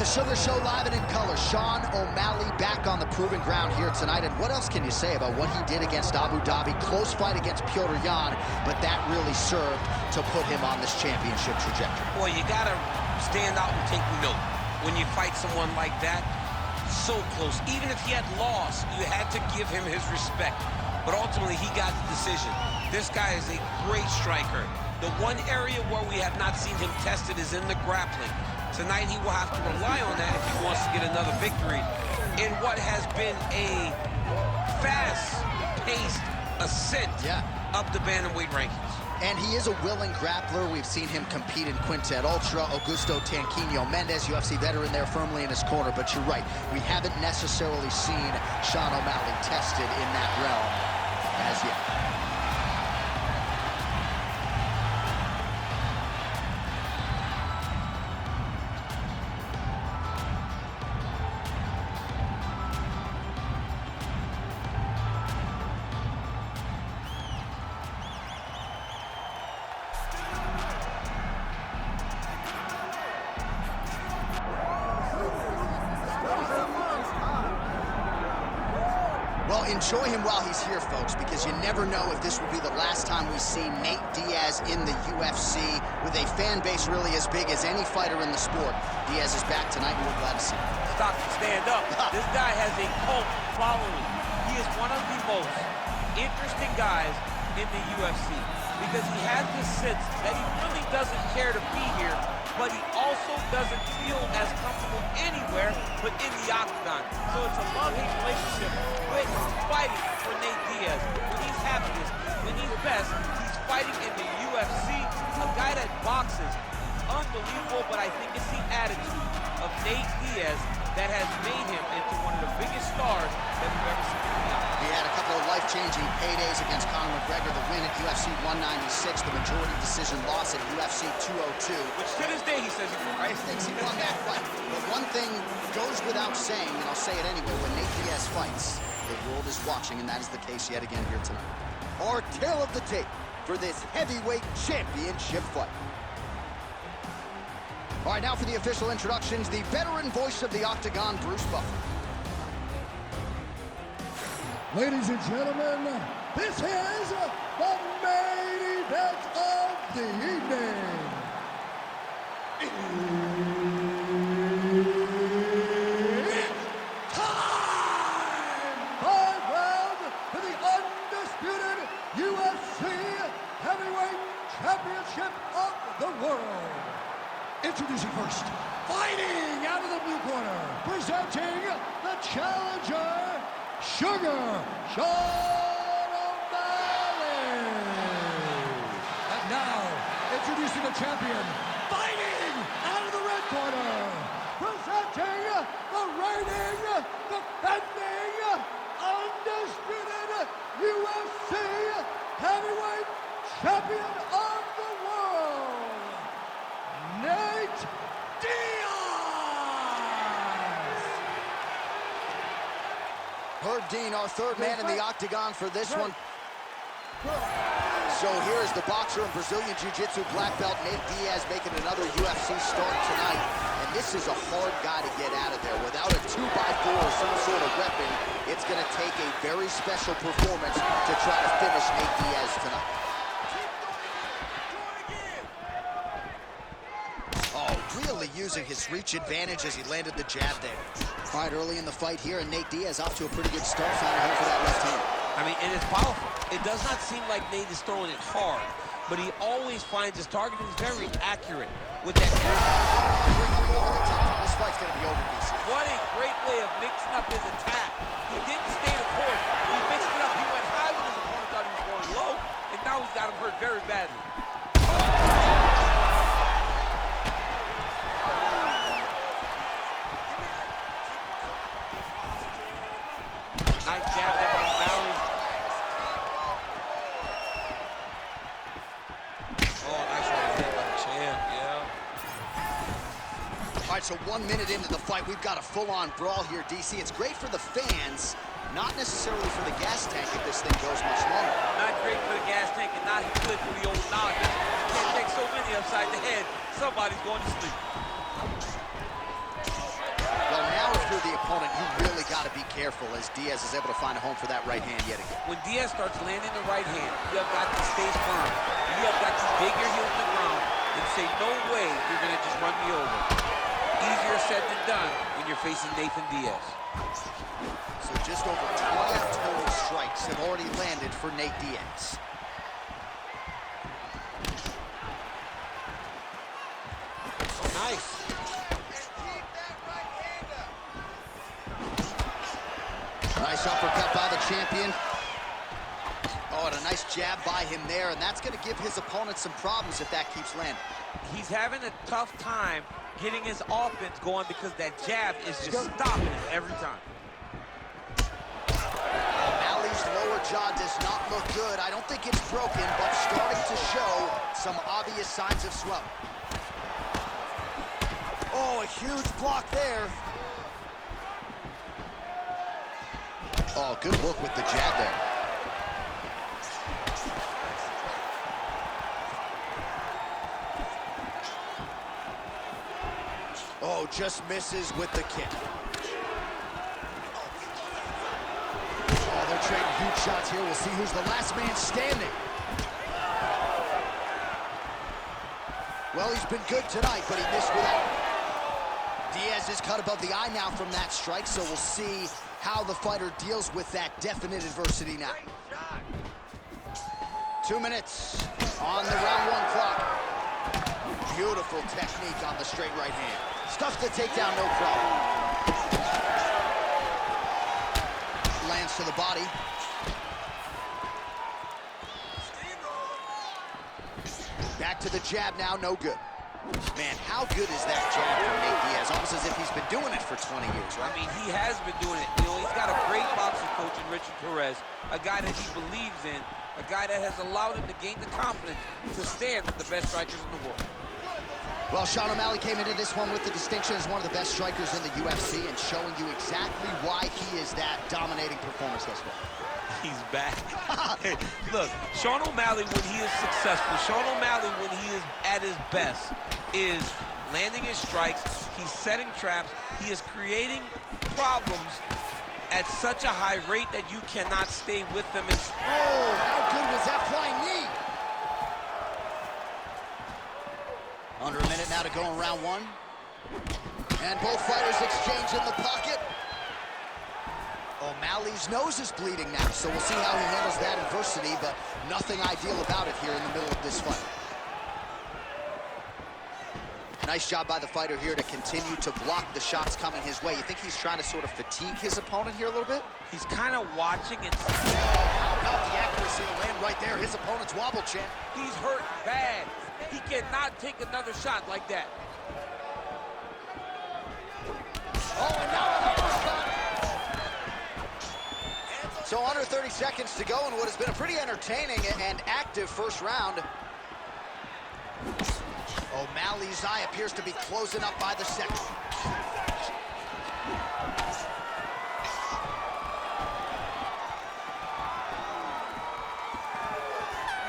the Sugar Show live and in color. Sean O'Malley back on the proven ground here tonight. And what else can you say about what he did against Abu Dhabi? Close fight against Petr Yan, but that really served to put him on this championship trajectory. Boy, you gotta stand out and take note when you fight someone like that. So close. Even if he had lost, you had to give him his respect. But ultimately, he got the decision. This guy is a great striker. The one area where we have not seen him tested is in the grappling. Tonight, he will have to rely on that if he wants to get another victory in what has been a fast-paced ascent up the bantamweight rankings. And he is a willing grappler. We've seen him compete in Quintet Ultra. Augusto Tanquinho Mendez, UFC veteran there firmly in his corner. But you're right, we haven't necessarily seen Sean O'Malley tested in that realm as yet. Well, enjoy him while he's here, folks, because you never know if this will be the last time we see Nate Diaz in the UFC with a fan base really as big as any fighter in the sport. Diaz is back tonight, and we're glad to see him. Stop and stand up. This guy has a cult following. He is one of the most interesting guys in the UFC because he has this sense that he really doesn't care to be here, but he also doesn't feel as comfortable anywhere but in the octagon. So it's a love-hate relationship with fighting for Nate Diaz. When he's happiest, when he's best, he's fighting in the UFC. A guy that boxes, unbelievable, but I think it's the attitude of Nate Diaz that has made him into one of the biggest stars that we've ever seen in the octagon. He had a couple of life-changing paydays against Conor McGregor, the win at UFC 196, the majority decision loss at UFC 202. Which to this day he says he won, right? He thinks he won that fight. But one thing goes without saying, and I'll say it anyway, when Nate Diaz fights, the world is watching, and that is the case yet again here tonight. Our tale of the tape for this heavyweight championship fight. All right, now for the official introductions, the veteran voice of the octagon, Bruce Buffer. Ladies and gentlemen, this is the main event of the evening. It's time! 5 rounds for the undisputed UFC Heavyweight Championship of the world. Introducing first, fighting out of the blue corner, presenting the challenger, Sugar Sean O'Malley. And now, introducing the champion, fighting out of the red corner, presenting the reigning, defending, undisputed UFC Heavyweight Champion of the world, Nate Diaz! Herb Dean, our third man in the octagon for this one. So here's the boxer and Brazilian Jiu-Jitsu black belt, Nate Diaz, making another UFC start tonight. And this is a hard guy to get out of there. Without a 2x4 or some sort of weapon, it's going to take a very special performance to try to finish Nate Diaz tonight. Really using his reach advantage as he landed the jab there. All right, early in the fight here, and Nate Diaz off to a pretty good start, finding home for that left hand. I mean, and it's powerful. It does not seem like Nate is throwing it hard, but he always finds his target is very accurate with that. This fight's gonna be over, DC. What a great way of mixing up his attack. He didn't stay the course. He mixed it up. He went high when his opponent thought he was going low, and now he's got him hurt very badly. Nice jab there from O'Malley. Oh, nice right there by the champ, yeah. All right, so 1 minute into the fight, we've got a full-on brawl here, DC. It's great for the fans, not necessarily for the gas tank if this thing goes much longer. Not great for the gas tank and not good for the old noggin. You can't take so many upside the head, somebody's going to sleep. opponent, you really got to be careful as Diaz is able to find a home for that right hand yet again. When Diaz starts landing the right hand, you have got to stay firm. You have got to dig your heels to the ground and say, no way you're going to just run me over. Easier said than done when you're facing Nathan Diaz. So just over 20 total strikes have already landed for Nate Diaz. Nice. Nice uppercut by the champion. Oh, and a nice jab by him there, and that's going to give his opponent some problems if that keeps landing. He's having a tough time getting his offense going because that jab is just stopping him every time. O'Malley's lower jaw does not look good. I don't think it's broken, but starting to show some obvious signs of swelling. Oh, a huge block there. Oh, good look with the jab there. Oh, just misses with the kick. Oh, they're trading huge shots here. We'll see who's the last man standing. Well, he's been good tonight, but he missed without. Diaz is cut above the eye now from that strike, so we'll see how the fighter deals with that definite adversity now. 2 minutes on the round 1 clock. Beautiful technique on the straight right hand. Stuffs the takedown, no problem. Lands to the body. Back to the jab now, no good. Man, how good is that jab from Nate Diaz? Almost as if he's been doing it for 20 years, right? I mean, he has been doing it. You know, he's got a great boxing coach in Richard Perez, a guy that he believes in, a guy that has allowed him to gain the confidence to stand with the best strikers in the world. Well, Sean O'Malley came into this one with the distinction as one of the best strikers in the UFC and showing you exactly why he is that dominating performance thus far. He's back. Hey, look, Sean O'Malley, when he is successful, Sean O'Malley, when he is at his best, is landing his strikes, he's setting traps, he is creating problems at such a high rate that you cannot stay with them. And oh, how good was that flying knee? Under a minute now to go in round 1. And both fighters exchange in the pocket. O'Malley's nose is bleeding now, so we'll see how he handles that adversity, but nothing ideal about it here in the middle of this fight. Nice job by the fighter here to continue to block the shots coming his way. You think he's trying to sort of fatigue his opponent here a little bit? he's kind of watching and How about the accuracy to land right there? His opponent's wobble, champ. he's hurt bad. He cannot take another shot like that. Oh, and now an uppercut. So under 30 seconds to go in what has been a pretty entertaining and active first round. O'Malley's eye appears to be closing up by the second.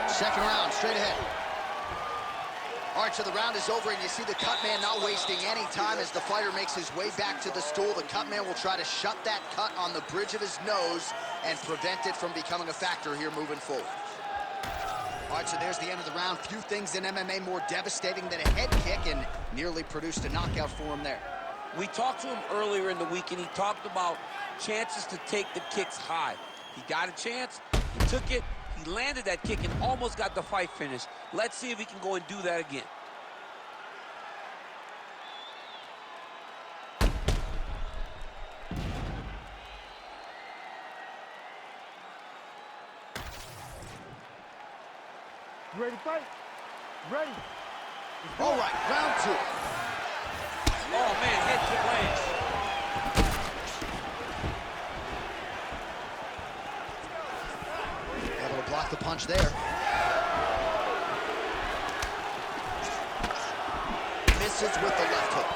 Second round, straight ahead. All right, so the round is over, and you see the cut man not wasting any time as the fighter makes his way back to the stool. The cut man will try to shut that cut on the bridge of his nose and prevent it from becoming a factor here moving forward. All right, so there's the end of the round. Few things in MMA more devastating than a head kick, and nearly produced a knockout for him there. We talked to him earlier in the week, and he talked about chances to take the kicks high. He got a chance, he took it, he landed that kick and almost got the fight finished. Let's see if he can go and do that again. You ready to fight? Ready. All right, round 2. Oh, man, head kick lands. Able to block the punch there. Misses with the left hook.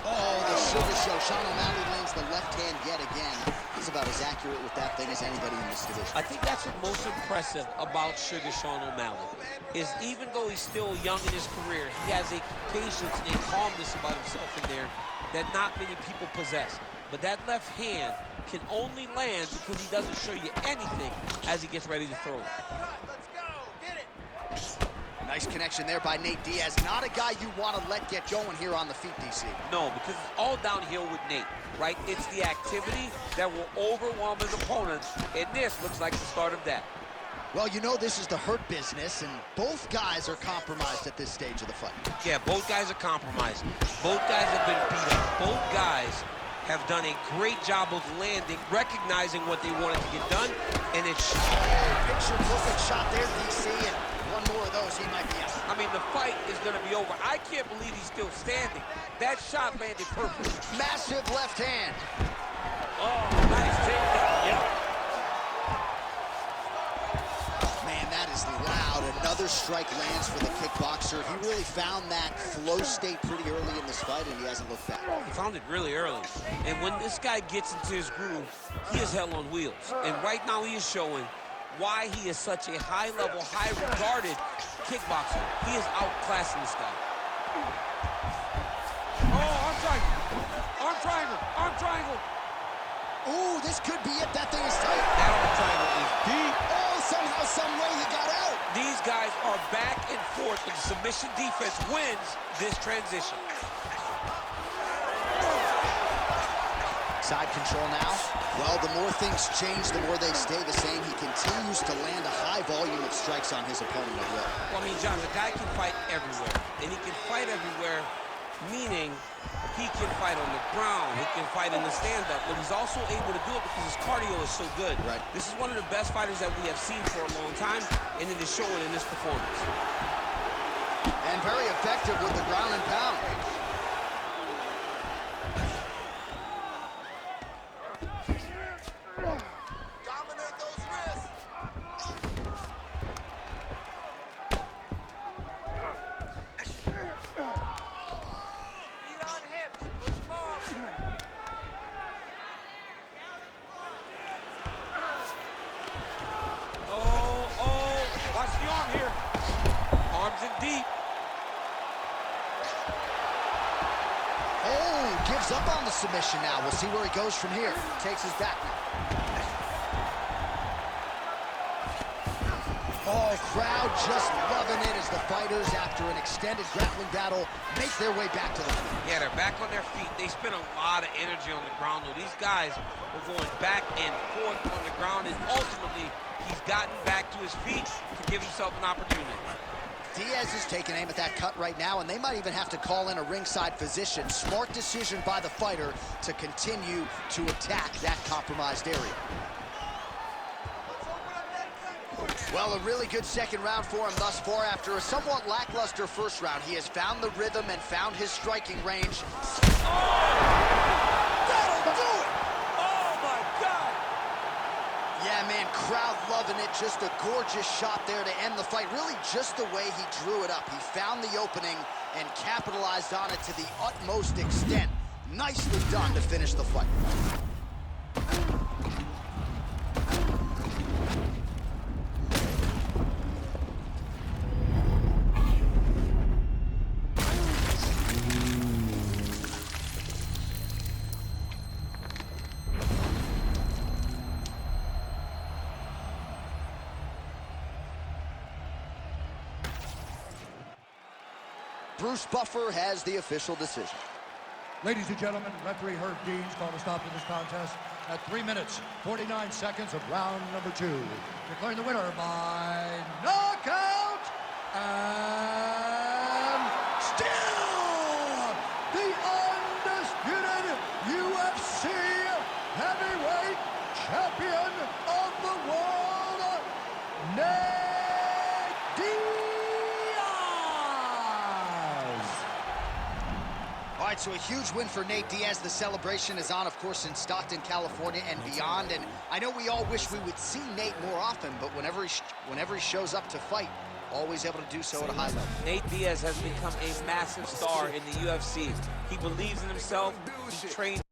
Oh, the sugar show. Sean O'Malley lands the left hand yet again. He's about as accurate with that thing as anybody in this division. I think that's what's most impressive about Sugar Sean O'Malley, is even though he's still young in his career, he has a patience and a calmness about himself in there that not many people possess. But that left hand can only land because he doesn't show you anything as he gets ready to throw it. Let's go. Get it. Nice connection there by Nate Diaz. Not a guy you want to let get going here on the feet, DC. No, because it's all downhill with Nate, right? It's the activity that will overwhelm his opponents, and this looks like the start of that. Well, you know this is the hurt business, and both guys are compromised at this stage of the fight. Yeah, both guys are compromised. Both guys have been beat up. Both guys have done a great job of landing, recognizing what they wanted to get done, and it's... Picture perfect shot there, DC, and one more of those, he might be out. I mean, the fight is going to be over. I can't believe he's still standing. That shot landed perfect. Massive left hand. Oh, nice takedown. Yep. Man, that is loud. Another strike lands for the kickboxer. He really found that flow state pretty early in this fight, and he hasn't looked back. He found it really early. And when this guy gets into his groove, he is hell on wheels. And right now he is showing why he is such a high-level, high-regarded kickboxer. He is outclassing this guy. Oh, arm triangle. Arm triangle. Arm triangle. Ooh, this could be it. That thing is tight. That arm triangle is deep. Oh, somehow, some way he got out. These guys are back and forth, and the submission defense wins this transition. Side control now. Well, the more things change, the more they stay the same. He continues to land a high volume of strikes on his opponent at will. Well, I mean, John, the guy can fight everywhere. And he can fight everywhere, meaning he can fight on the ground, he can fight in the stand-up, but he's also able to do it because his cardio is so good. Right. This is one of the best fighters that we have seen for a long time, and it is showing in this performance. And very effective with the ground and pound. Dominate those wrists. Feet on hips, push forward. Oh, watch the arm here. Arms in deep. Oh, gives up on the submission now. We'll see where he goes from here. Takes his back now. Oh, crowd just loving it as the fighters, after an extended grappling battle, make their way back to the feet. Yeah, they're back on their feet. They spent a lot of energy on the ground, though. These guys were going back and forth on the ground, and ultimately, he's gotten back to his feet to give himself an opportunity. Diaz is taking aim at that cut right now, and they might even have to call in a ringside physician. Smart decision by the fighter to continue to attack that compromised area. Well, a really good second round for him thus far. After a somewhat lackluster first round, he has found the rhythm and found his striking range. That'll do it! Oh, my God! Yeah, man, crowd loving it. Just a gorgeous shot there to end the fight. Really just the way he drew it up. He found the opening and capitalized on it to the utmost extent. Nicely done to finish the fight. Bruce Buffer has the official decision. Ladies and gentlemen, referee Herb Dean's called a stop to this contest at 3 minutes, 49 seconds of round number 2. Declaring the winner by knockout, and still the undisputed UFC heavyweight champion of the world, Nate Diaz. All right, so a huge win for Nate Diaz. The celebration is on, of course, in Stockton, California, and beyond. And I know we all wish we would see Nate more often, but whenever he shows up to fight, always able to do so at a high level. Nate Diaz has become a massive star in the UFC. He believes in himself. He trains